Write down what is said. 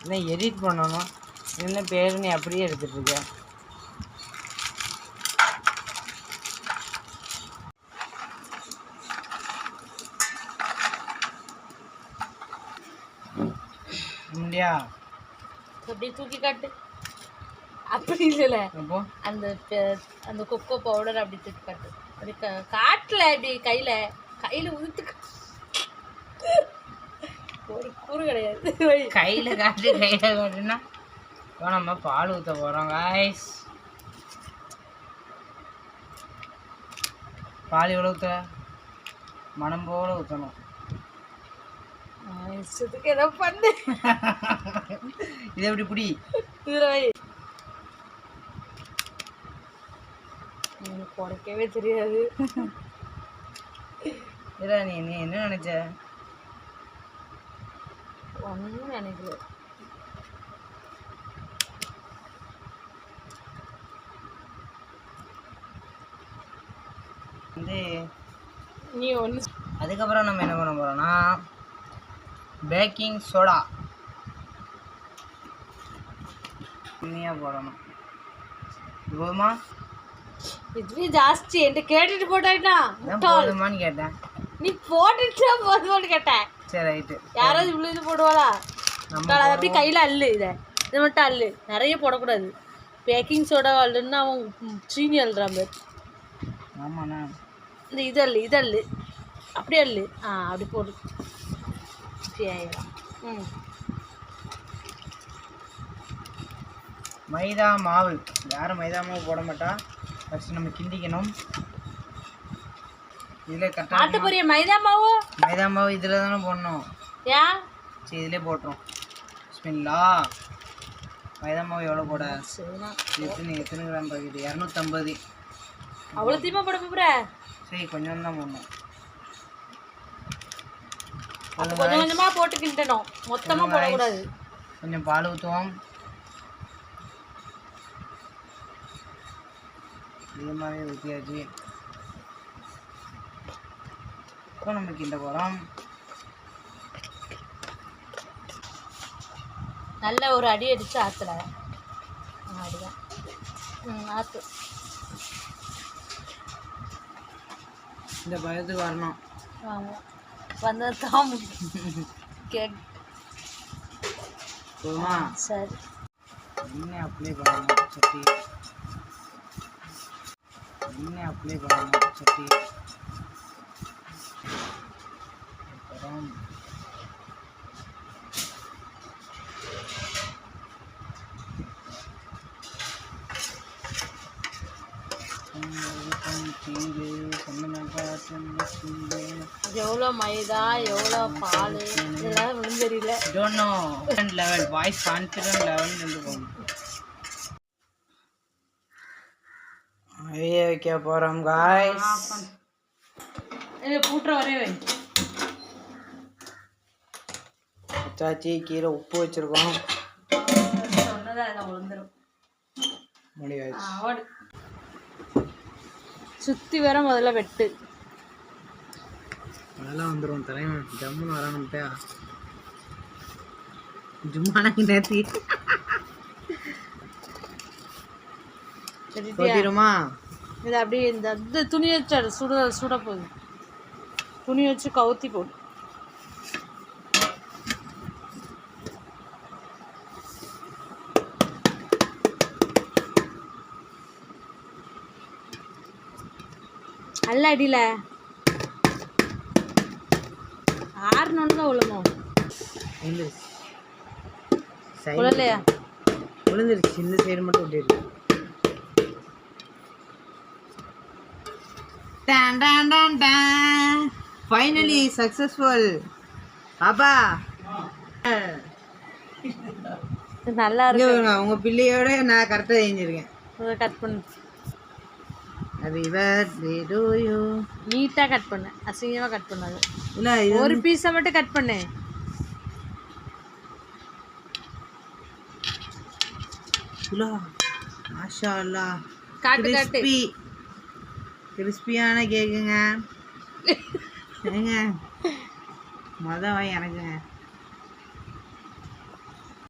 இன்னும் எடிட் பண்ணணும். என்ன பேர் நீ அப்படியே எடுத்துட்டு இருக்க? முடியா அப்படியே தூக்கி காட்டு. அப்படி இல்லைல்ல, அந்த அந்த கொக்கோ பவுடர் அப்படி தூக்கி காட்டு. அப்படி காட்டல, இப்படி கையில் ஊத்து. ஒரு கூறு கிடையாது. கையில் காட்டுனா இப்போ நம்ம பால் ஊற்ற போகிறோம் காய்ஸ். பால் எவ்வளோ ஊற்ற? மனம் போல ஊற்றணும். இஷ்டத்துக்கு ஏதோ பண்ணு. இது எப்படி பிடி? எனக்கு உடைக்கவே தெரியாது. இல்லை நீ என்ன நினைச்ச? ஒன்றும் நினைக்கல. வந்து நீ ஒன்று. அதுக்கப்புறம் நம்ம என்ன பண்ண போகிறோம்னா பேக்கிங் சோடா கம்மியாக போடணும். போதுமா? இதுவே ஜாஸ்தி என்கிட்ட கேட்டுட்டு போட்டாயிட்டா. போதுமான்னு கேட்டேன். நீ போட்டுட்டு போதுமான்னு கேட்டேன். சரி ரைட்டு. யாராவது இவ்வளோ இது போடுவாளா? அதை அப்படி கையில் அள்ளு. இதை மட்டும் அள்ளு, நிறைய போடக்கூடாது. பேக்கிங் சோடா அள்ளுன்னா அவன் சீனி அள்ளுறான் பேர். ஆமாண்ணா. இந்த இதல்லு அப்படியே அள்ளு. அப்படி போடு. மைதா மாவு. யாரும் மைதா மாவு போட மாட்டா. ஃபஸ்ட்டு நம்ம கிண்டிக்கணும். இதில் கரெக்டாக ஆட்டுப்பொரிய மைதா மாவு இதில் தானே போடணும். ஏன்? சரி இதிலே போட்டுரும். பிஸ்மில்லா. மைதா மாவு எவ்வளோ போட? எத்தனை கிராம் பாக்கெட்டு? 250. அவ்வளோ தீமா போட போகிற? சரி கொஞ்சம் தான் போடணும். கொஞ்சம் கொஞ்சமாக போட்டு கிண்டணும், மொத்தமாக போடக்கூடாது. கொஞ்சம் பால் ஊற்றுவோம். இதே மாதிரி ஊற்றியாச்சு. இப்போ நம்ம கிண்ட போகிறோம். நல்ல ஒரு அடி அடித்து ஆற்றுல. அப்படிதான் ஆற்று. இந்த பயத்துக்கு வரணும். ஆமாம், வந்தால் தான் முடியும். கேக் போதுமா? சரி. எண்ணெய் அப்ளை பண்ணணும் சட்டி. அப்புறம் எவ்வளோ மைதா எவ்வளோ பால் இதெல்லாம் ஒன்றும் தெரியல. Don't know. Level voice confident level இருந்து போகணும். ஐயா வைக்க போகிறோம் காய்ஸ். பூட்டுற வரே வை. வச்சாச்சி. கீழே உப்பு வச்சுருக்கோம். சொன்னதை அதில் விழுந்துடும். முடிவாச்சு. சுற்றி வர முதல்ல வெட்டு. அதெல்லாம் வந்துடும். தலைவன் ஜம்முன்னு வரணும்ட்டா. ஜும்மான நேர்த்தி கொட்டிடுமா? இது அப்படியே இந்த துணி வச்சு சுட போகுது. துணி வச்சு கவுத்தி போடு. அல்ல அடியில் ஆறுனொன்னு தான் விழுமோ? விழலையா? விழுந்துருச்சு. இந்த சைடு மட்டும் விட்டுருக்கு. Finally successful. பாப்பா நல்லா இருக்கு. உங்கள் பிள்ளையோட நான் கரெக்டாக செஞ்சுருக்கேன். கட் பண்ணு. Happy birthday to you. நீட்டாக கட் பண்ணு, அசிங்கமாக கட் பண்ணாது. இல்லை ஒரு பீஸை மட்டும் கட் பண்ணு. மாஷா அல்லாஹ். காட்டு காட்டு. கிறிஸ்பியான கேக்குங்க. ஏங்க மொதல் வாங்கி எனக்குங்க.